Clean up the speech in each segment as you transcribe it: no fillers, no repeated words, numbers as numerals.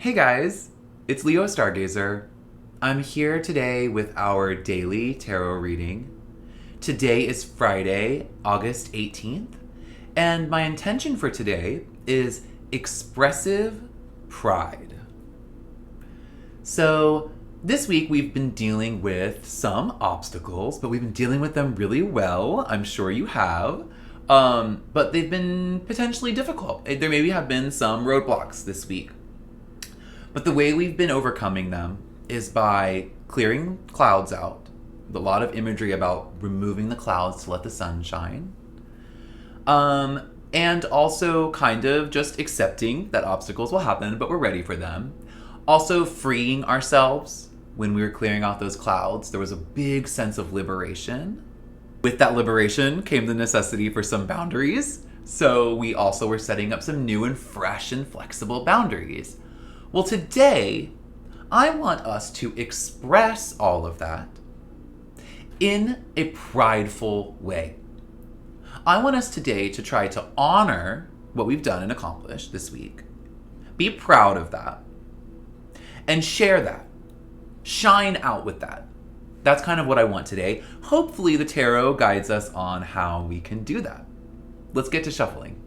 Hey guys, it's Leo Stargazer. I'm here today with our daily tarot reading. Today is Friday, August 18th, and my intention for today is expressive pride. So, this week we've been dealing with some obstacles, but we've been dealing with them really well. I'm sure you have. But they've been potentially difficult. There maybe have been some roadblocks this week. But the way we've been overcoming them is by clearing clouds out. A lot of imagery about removing the clouds to let the sun shine. And also kind of just accepting that obstacles will happen, but we're ready for them. Also freeing ourselves when we were clearing out those clouds. There was a big sense of liberation. With that liberation came the necessity for some boundaries. So we also were setting up some new and fresh and flexible boundaries. Well, today, I want us to express all of that in a prideful way. I want us today to try to honor what we've done and accomplished this week, be proud of that, and share that. Shine out with that. That's kind of what I want today. Hopefully the tarot guides us on how we can do that. Let's get to shuffling.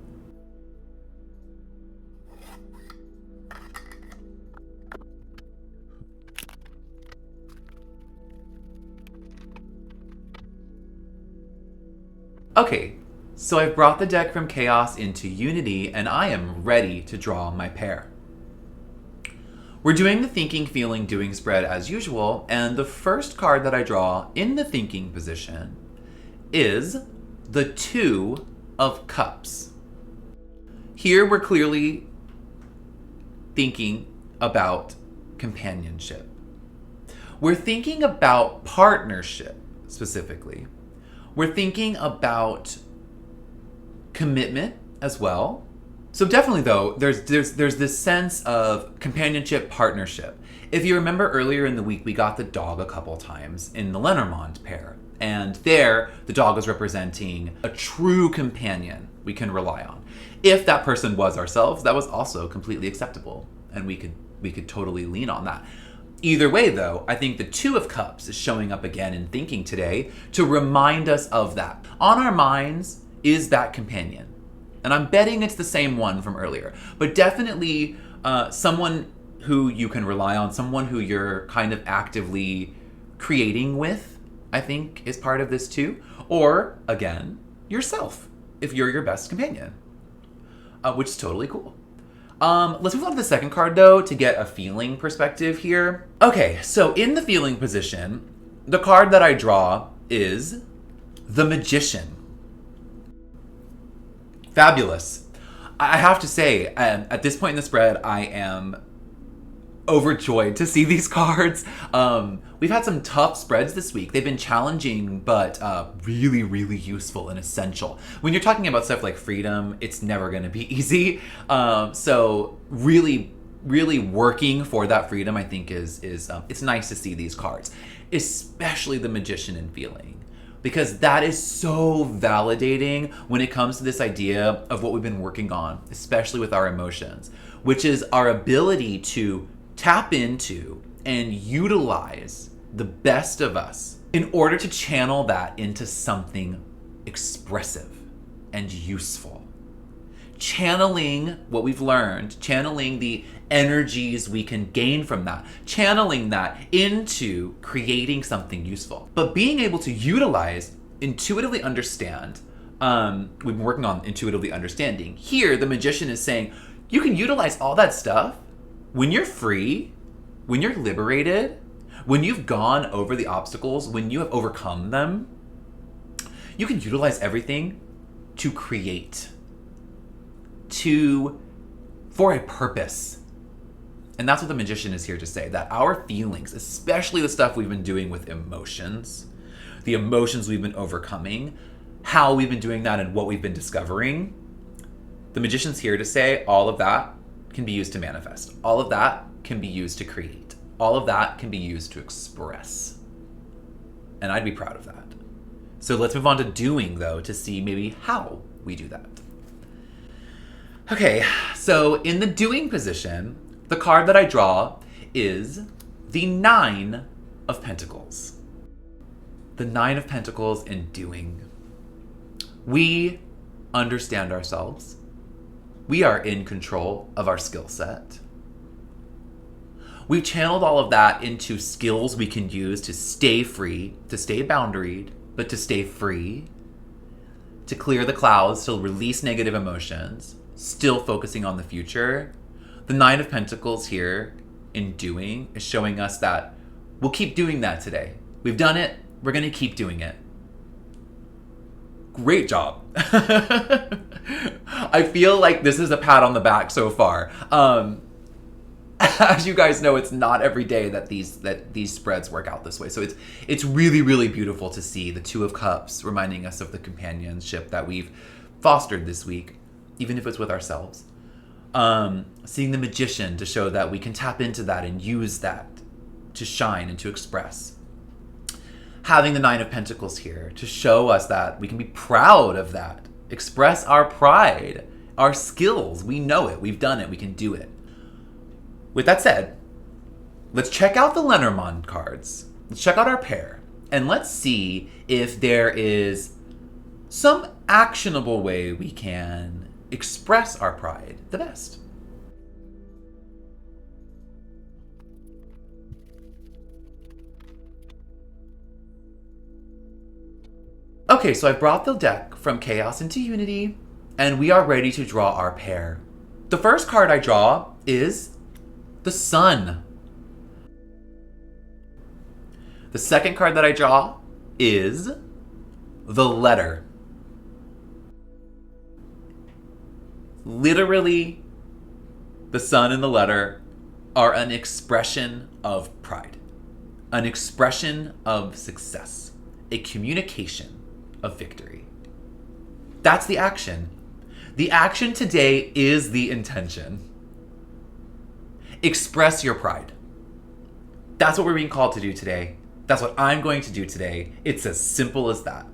Okay, so I've brought the deck from Chaos into Unity, and I am ready to draw my pair. We're doing the thinking, feeling, doing spread as usual, and the first card that I draw in the thinking position is the Two of Cups. Here we're clearly thinking about companionship. We're thinking about partnership specifically. We're thinking about commitment as well. So definitely though, there's this sense of companionship, partnership. If you remember earlier in the week, we got the dog a couple times in the Lenormand pair. And there, the dog is representing a true companion we can rely on. If that person was ourselves, that was also completely acceptable. And we could totally lean on that. Either way, though, I think the Two of Cups is showing up again in thinking today to remind us of that. On our minds is that companion. And I'm betting it's the same one from earlier. But definitely someone who you can rely on, someone who you're kind of actively creating with, I think is part of this too. Or, again, yourself, if you're your best companion, which is totally cool. Let's move on to the second card, though, to get a feeling perspective here. Okay, so in the feeling position, the card that I draw is the Magician. Fabulous. I have to say, at this point in the spread, I am overjoyed to see these cards. We've had some tough spreads this week. They've been challenging, but really, really useful and essential. When you're talking about stuff like freedom, it's never going to be easy. So really, really working for that freedom, I think is it's nice to see these cards, especially the Magician and feeling. Because that is so validating when it comes to this idea of what we've been working on, especially with our emotions, which is our ability to tap into and utilize the best of us in order to channel that into something expressive and useful. Channeling what we've learned, channeling the energies we can gain from that, channeling that into creating something useful. But being able to utilize, intuitively understand, we've been working on intuitively understanding. Here, the Magician is saying, you can utilize all that stuff when you're free, when you're liberated, when you've gone over the obstacles, when you have overcome them. You can utilize everything to create, for a purpose. And that's what the Magician is here to say, that our feelings, especially the stuff we've been doing with emotions, the emotions we've been overcoming, how we've been doing that and what we've been discovering, the Magician's here to say all of that can be used to manifest. All of that can be used to create. All of that can be used to express. And I'd be proud of that. So let's move on to doing, though, to see maybe how we do that. Okay, so in the doing position, The card that I draw is the Nine of Pentacles. The Nine of Pentacles in doing. We understand ourselves. We are in control of our skill set. We've channeled all of that into skills we can use to stay free, to stay boundaried, but to stay free, to clear the clouds, to release negative emotions, still focusing on the future. The Nine of Pentacles here in doing is showing us that we'll keep doing that today. We've done it. We're going to keep doing it. Great job. I feel like this is a pat on the back so far. As you guys know, it's not every day that these spreads work out this way. So it's really, really beautiful to see the Two of Cups reminding us of the companionship that we've fostered this week, even if it's with ourselves. Seeing the Magician to show that we can tap into that and use that to shine and to express. Having the Nine of Pentacles here to show us that we can be proud of that. Express our pride, our skills. We know it. We've done it. We can do it. With that said, let's check out the Lenormand cards. Let's check out our pair. And let's see if there is some actionable way we can express our pride the best. Okay, so I brought the deck from Chaos into Unity, and we are ready to draw our pair. The first card I draw is the Sun. The second card that I draw is the Letter. Literally, the Sun and the Letter are an expression of pride, an expression of success, a communication of victory. That's the action. The action today is the intention. Express your pride. That's what we're being called to do today. That's what I'm going to do today. It's as simple as that.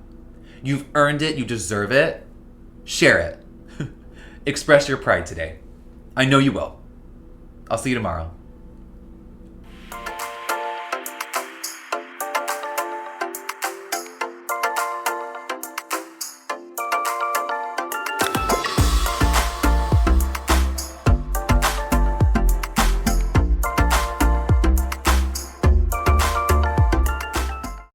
You've earned it. You deserve it. Share it. Express your pride today. I know you will. I'll see you tomorrow.